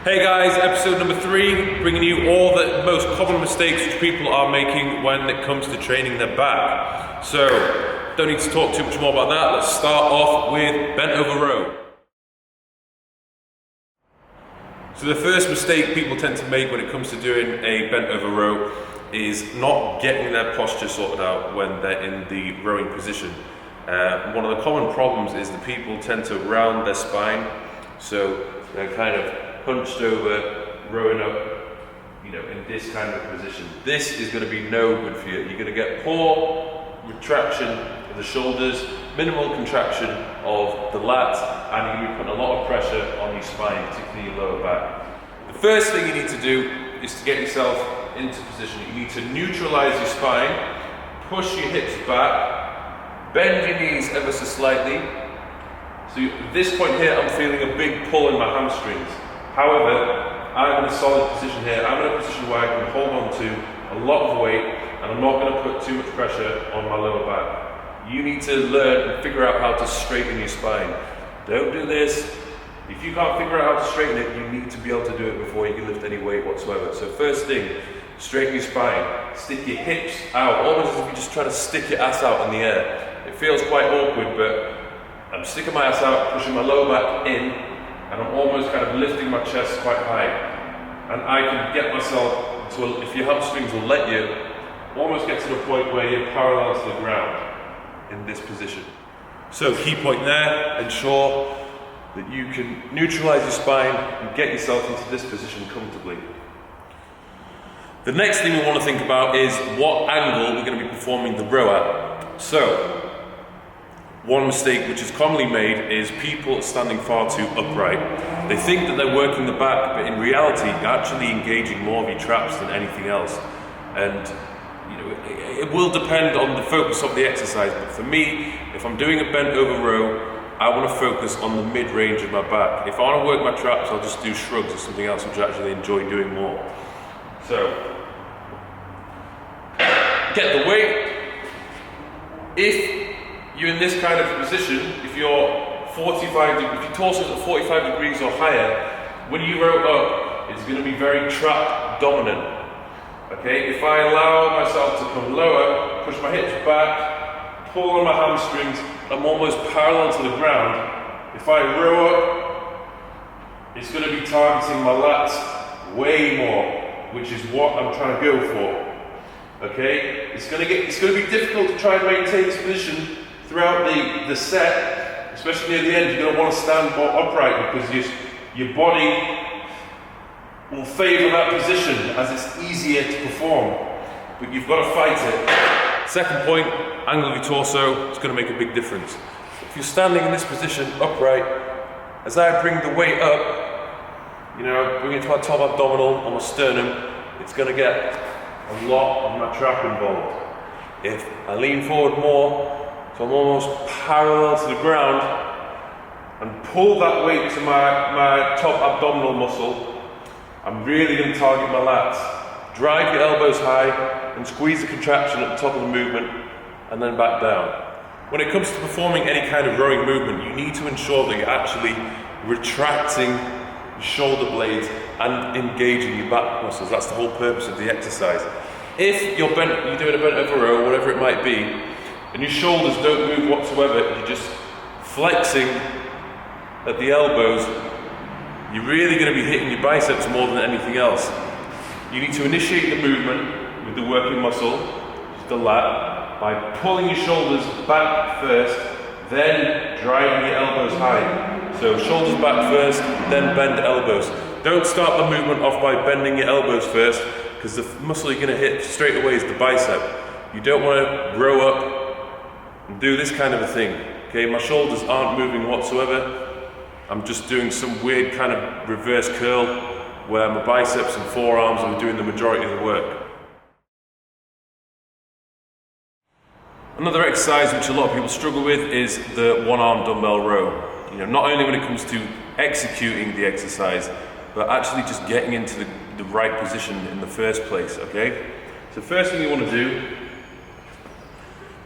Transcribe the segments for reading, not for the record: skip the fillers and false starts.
Hey guys, episode number 3, bringing you all the most common mistakes which people are making when it comes to training their back. So, don't need to talk too much more about that. Let's start off with bent over row. So the first mistake people tend to make when it comes to doing a bent over row is not getting their posture sorted out when they're in the rowing position. One of the common problems is that people tend to round their spine, so they're kind of hunched over, rowing up, in this kind of position. This is going to be no good for you. You're going to get poor retraction of the shoulders, minimal contraction of the lats, and you're going to be putting a lot of pressure on your spine, particularly your lower back. The first thing you need to do is to get yourself into position. You need to neutralize your spine, push your hips back, bend your knees ever so slightly. So at this point here, I'm feeling a big pull in my hamstrings. However, I'm in a solid position here. I'm in a position where I can hold on to a lot of weight and I'm not going to put too much pressure on my lower back. You need to learn and figure out how to straighten your spine. Don't do this. If you can't figure out how to straighten it, you need to be able to do it before you can lift any weight whatsoever. So first thing, straighten your spine. Stick your hips out, almost as if you're just trying to stick your ass out in the air. It feels quite awkward, but I'm sticking my ass out, pushing my lower back in, and I'm almost kind of lifting my chest quite high. And I can get myself to, if your hamstrings will let you, almost get to the point where you're parallel to the ground in this position. So key point there, ensure that you can neutralize your spine and get yourself into this position comfortably. The next thing we want to think about is what angle we're going to be performing the row at. So, one mistake which is commonly made is people standing far too upright. They think that they're working the back, but in reality, you're actually engaging more of your traps than anything else. And it will depend on the focus of the exercise. But for me, if I'm doing a bent over row, I want to focus on the mid-range of my back. If I want to work my traps, I'll just do shrugs or something else which I actually enjoy doing more. So, get the weight. If you're in this kind of position, if your torso is at 45 degrees or higher, when you row up, it's going to be very trap dominant. Okay, if I allow myself to come lower, push my hips back, pull on my hamstrings, I'm almost parallel to the ground. If I row up, it's going to be targeting my lats way more, which is what I'm trying to go for. Okay, it's going to be difficult to try and maintain this position throughout the set, especially near the end. You're going to want to stand more upright because your body will favour that position as it's easier to perform, but you've got to fight it. Second point, angle of your torso is going to make a big difference. If you're standing in this position upright, as I bring the weight up, bring it to my top abdominal or my sternum, it's going to get a lot of my trap involved. If I lean forward more, so I'm almost parallel to the ground, and pull that weight to my top abdominal muscle, I'm really going to target my lats. Drive your elbows high and squeeze the contraction at the top of the movement, and then back down. When it comes to performing any kind of rowing movement, you need to ensure that you're actually retracting your shoulder blades and engaging your back muscles. That's the whole purpose of the exercise. If you're doing a bent over row, whatever it might be, and your shoulders don't move whatsoever, you're just flexing at the elbows, you're really going to be hitting your biceps more than anything else. You need to initiate the movement with the working muscle, the lat, by pulling your shoulders back first, then driving your elbows high. So shoulders back first, then bend elbows. Don't start the movement off by bending your elbows first, because the muscle you're going to hit straight away is the bicep. You don't want to row up and do this kind of a thing. Okay, my shoulders aren't moving whatsoever. I'm just doing some weird kind of reverse curl where my biceps and forearms are doing the majority of the work. Another exercise which a lot of people struggle with is the one-arm dumbbell row. Not only when it comes to executing the exercise, but actually just getting into the right position in the first place, okay? So first thing you want to do,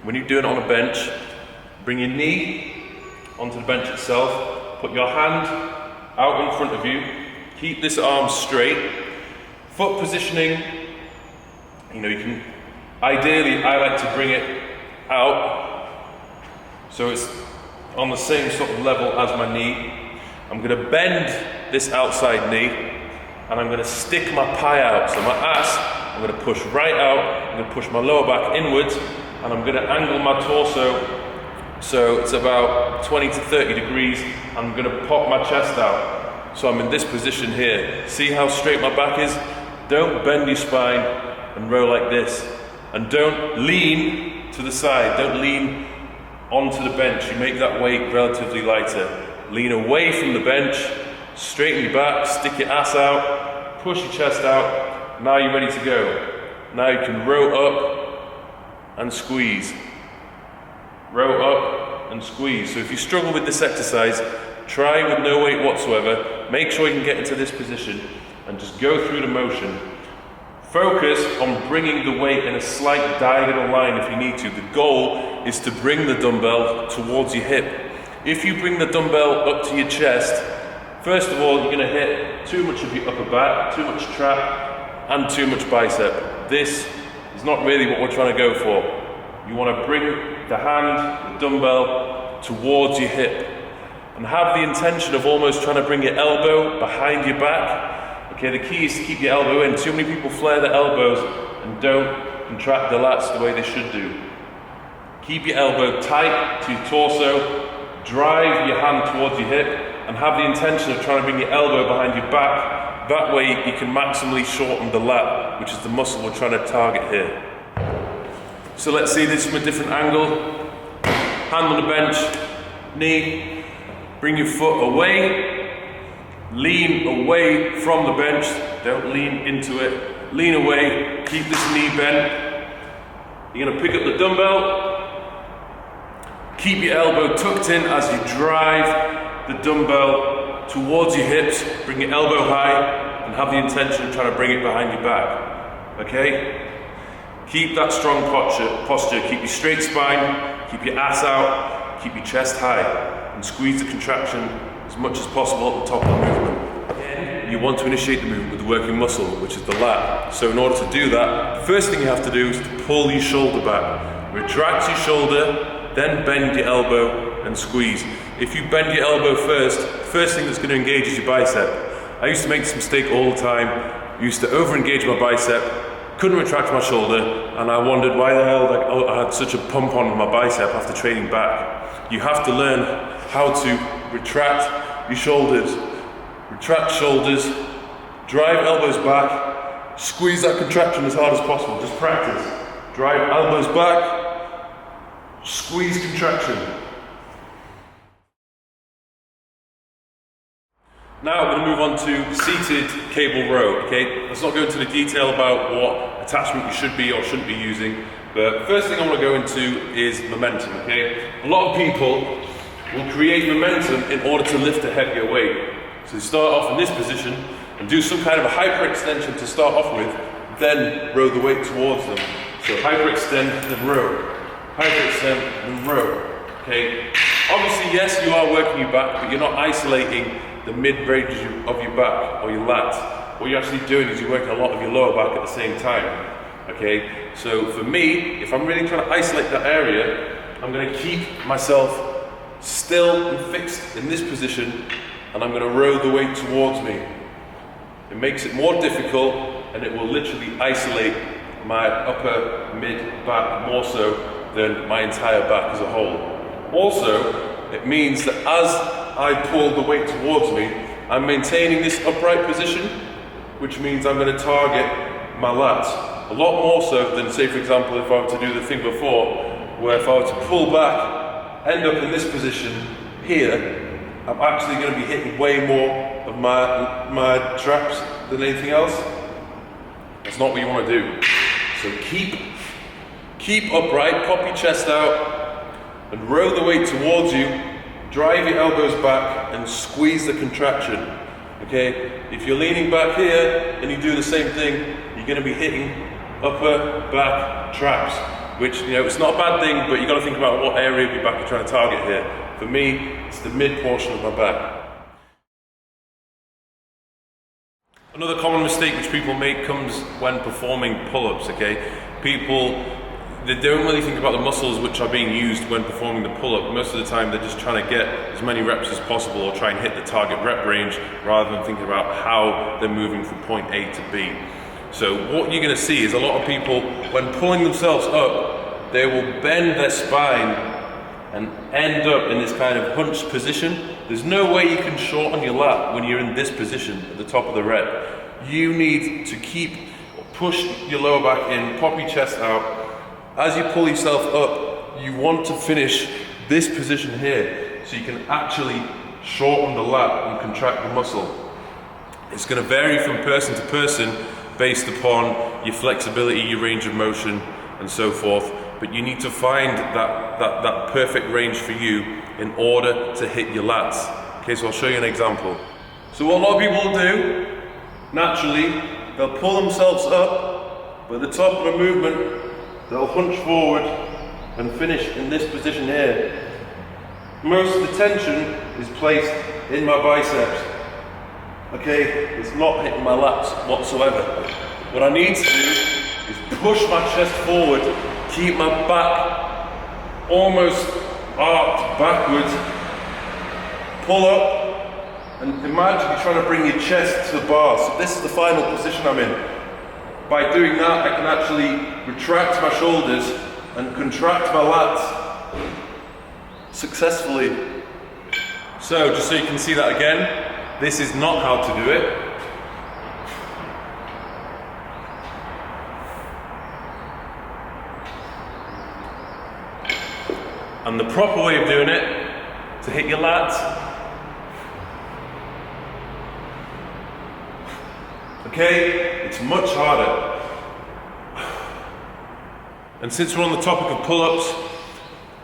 when you're doing it on a bench, bring your knee onto the bench itself, put your hand out in front of you, Keep this arm straight. Foot positioning, you can, ideally I like to bring it out so it's on the same sort of level as my knee. I'm going to bend this outside knee and I'm going to stick my pie out. So my ass, I'm going to push right out, I'm going to push my lower back inwards, and I'm going to angle my torso so it's about 20 to 30 degrees. I'm going to pop my chest out. So I'm in this position here. See how straight my back is? Don't bend your spine and row like this. And don't lean to the side. Don't lean onto the bench. You make that weight relatively lighter. Lean away from the bench, straighten your back, stick your ass out, push your chest out. Now you're ready to go. Now you can row up and squeeze. Row up and squeeze. So if you struggle with this exercise, try with no weight whatsoever. Make sure you can get into this position and just go through the motion. Focus on bringing the weight in a slight diagonal line if you need to. The goal is to bring the dumbbell towards your hip. If you bring the dumbbell up to your chest, first of all, you're going to hit too much of your upper back, too much trap, and too much bicep. This is not really what we're trying to go for. You want to bring the hand, the dumbbell, towards your hip. And have the intention of almost trying to bring your elbow behind your back. Okay, the key is to keep your elbow in. Too many people flare their elbows and don't contract the lats the way they should do. Keep your elbow tight to your torso, drive your hand towards your hip, and have the intention of trying to bring your elbow behind your back. That way you can maximally shorten the lat, which is the muscle we're trying to target here. So let's see this from a different angle. Hand on the bench, knee, bring your foot away, lean away from the bench, don't lean into it, lean away, keep this knee bent. You're going to pick up the dumbbell, keep your elbow tucked in as you drive the dumbbell towards your hips, bring your elbow high and have the intention of trying to bring it behind your back, okay? Keep that strong posture, keep your straight spine, keep your ass out, keep your chest high, and squeeze the contraction as much as possible at the top of the movement. You want to initiate the movement with the working muscle, which is the lat. So in order to do that, the first thing you have to do is to pull your shoulder back. Retract your shoulder, then bend your elbow and squeeze. If you bend your elbow first, the first thing that's going to engage is your bicep. I used to make this mistake all the time. I used to over-engage my bicep, couldn't retract my shoulder, and I wondered why the hell I had such a pump on my bicep after training back. You have to learn how to retract your shoulders. Retract shoulders, drive elbows back, squeeze that contraction as hard as possible. Just practice. Drive elbows back, squeeze contraction. Now we're going to move on to seated cable row, okay? Let's not go into the detail about what attachment you should be or shouldn't be using, but first thing I want to go into is momentum, okay? A lot of people will create momentum in order to lift a heavier weight. So they start off in this position and do some kind of a hyperextension to start off with, then row the weight towards them. So hyperextend, then row. Hyperextend, then row, okay? Obviously, yes, you are working your back, but you're not isolating the mid-range of your back or your lat. What you're actually doing is you're working a lot of your lower back at the same time. Okay, so for me, if I'm really trying to isolate that area, I'm going to keep myself still and fixed in this position, and I'm going to row the weight towards me. It makes it more difficult, and it will literally isolate my upper mid-back more so than my entire back as a whole. Also, it means that as I pull the weight towards me, I'm maintaining this upright position, which means I'm going to target my lats. A lot more so than, say for example, if I were to do the thing before, where if I were to pull back, end up in this position here, I'm actually going to be hitting way more of my traps than anything else. That's not what you want to do. So keep upright, pop your chest out, and row the weight towards you. Drive your elbows back and squeeze the contraction. Okay? If you're leaning back here and you do the same thing, you're going to be hitting upper back traps, which, it's not a bad thing, but you've got to think about what area of your back you're trying to target here. For me, it's the mid portion of my back. Another common mistake which people make comes when performing pull-ups, okay? They don't really think about the muscles which are being used when performing the pull-up. Most of the time they're just trying to get as many reps as possible or try and hit the target rep range rather than thinking about how they're moving from point A to B. So what you're going to see is a lot of people, when pulling themselves up, they will bend their spine and end up in this kind of hunched position. There's no way you can shorten your lat when you're in this position at the top of the rep. You need to push your lower back in, pop your chest out. As you pull yourself up, you want to finish this position here so you can actually shorten the lat and contract the muscle. It's going to vary from person to person based upon your flexibility, your range of motion and so forth, but you need to find that perfect range for you in order to hit your lats. Okay, so I'll show you an example. So what a lot of people will do, naturally, they'll pull themselves up, but at the top of the movement, they'll hunch forward and finish in this position here. Most of the tension is placed in my biceps. Okay, it's not hitting my lats whatsoever. What I need to do is push my chest forward, keep my back almost arced backwards, pull up, and imagine you're trying to bring your chest to the bar. So this is the final position I'm in. By doing that, I can actually retract my shoulders and contract my lats successfully. So, just so you can see that again, this is not how to do it. And the proper way of doing it, to hit your lats, okay, it's much harder. And since we're on the topic of pull-ups,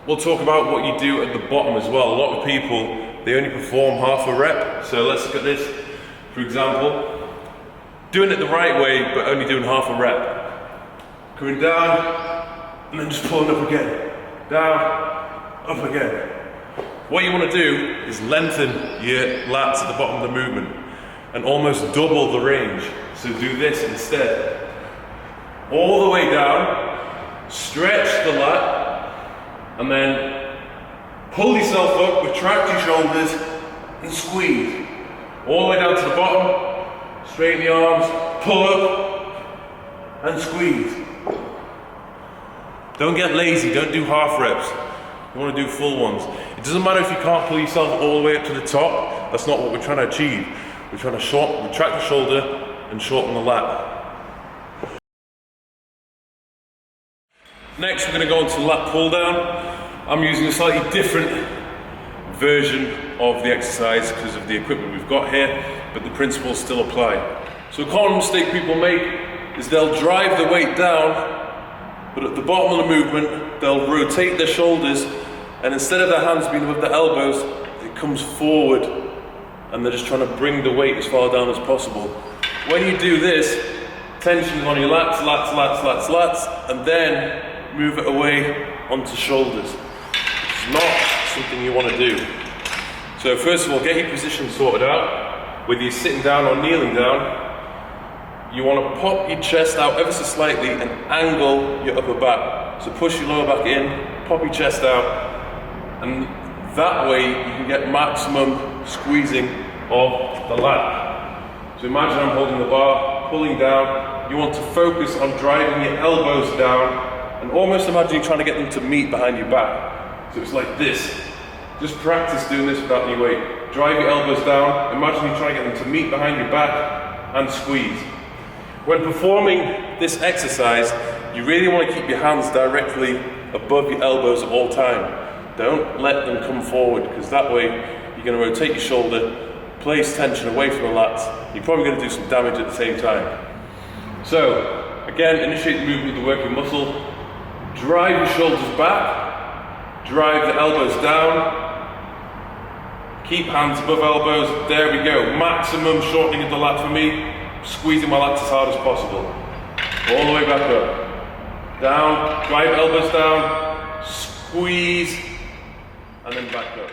we'll talk about what you do at the bottom as well. A lot of people, they only perform half a rep. So let's look at this, for example. Doing it the right way, but only doing half a rep. Coming down, and then just pulling up again. Down, up again. What you want to do is lengthen your lats at the bottom of the movement and almost double the range. So do this instead. All the way down, stretch the lat, and then pull yourself up, retract your shoulders, and squeeze. All the way down to the bottom, straighten the arms, pull up, and squeeze. Don't get lazy, don't do half reps. You want to do full ones. It doesn't matter if you can't pull yourself all the way up to the top, that's not what we're trying to achieve. We're trying to retract the shoulder and shorten the lat. Next, we're going to go on to lat pull down. I'm using a slightly different version of the exercise because of the equipment we've got here, but the principles still apply. So a common mistake people make is they'll drive the weight down, but at the bottom of the movement, they'll rotate their shoulders, and instead of their hands being above their elbows, it comes forward, and they're just trying to bring the weight as far down as possible. When you do this, tension on your lats, and then move it away onto shoulders. It's not something you want to do. So first of all, get your position sorted out. Whether you're sitting down or kneeling down, you want to pop your chest out ever so slightly and angle your upper back. So push your lower back in, pop your chest out, and that way you can get maximum squeezing of the lat. So imagine I'm holding the bar, pulling down. You want to focus on driving your elbows down, and almost imagine you trying to get them to meet behind your back. So it's like this. Just practice doing this without any weight. Drive your elbows down, imagine you're trying to get them to meet behind your back, and squeeze. When performing this exercise, you really want to keep your hands directly above your elbows at all time. Don't let them come forward, because that way you're going to rotate your shoulder, place tension away from the lats. You're probably going to do some damage at the same time. So, again, initiate the movement with the working muscle. Drive your shoulders back, drive the elbows down, keep hands above elbows, there we go. Maximum shortening of the lat for me, squeezing my lats as hard as possible. All the way back up. Down, drive elbows down, squeeze, and then back up.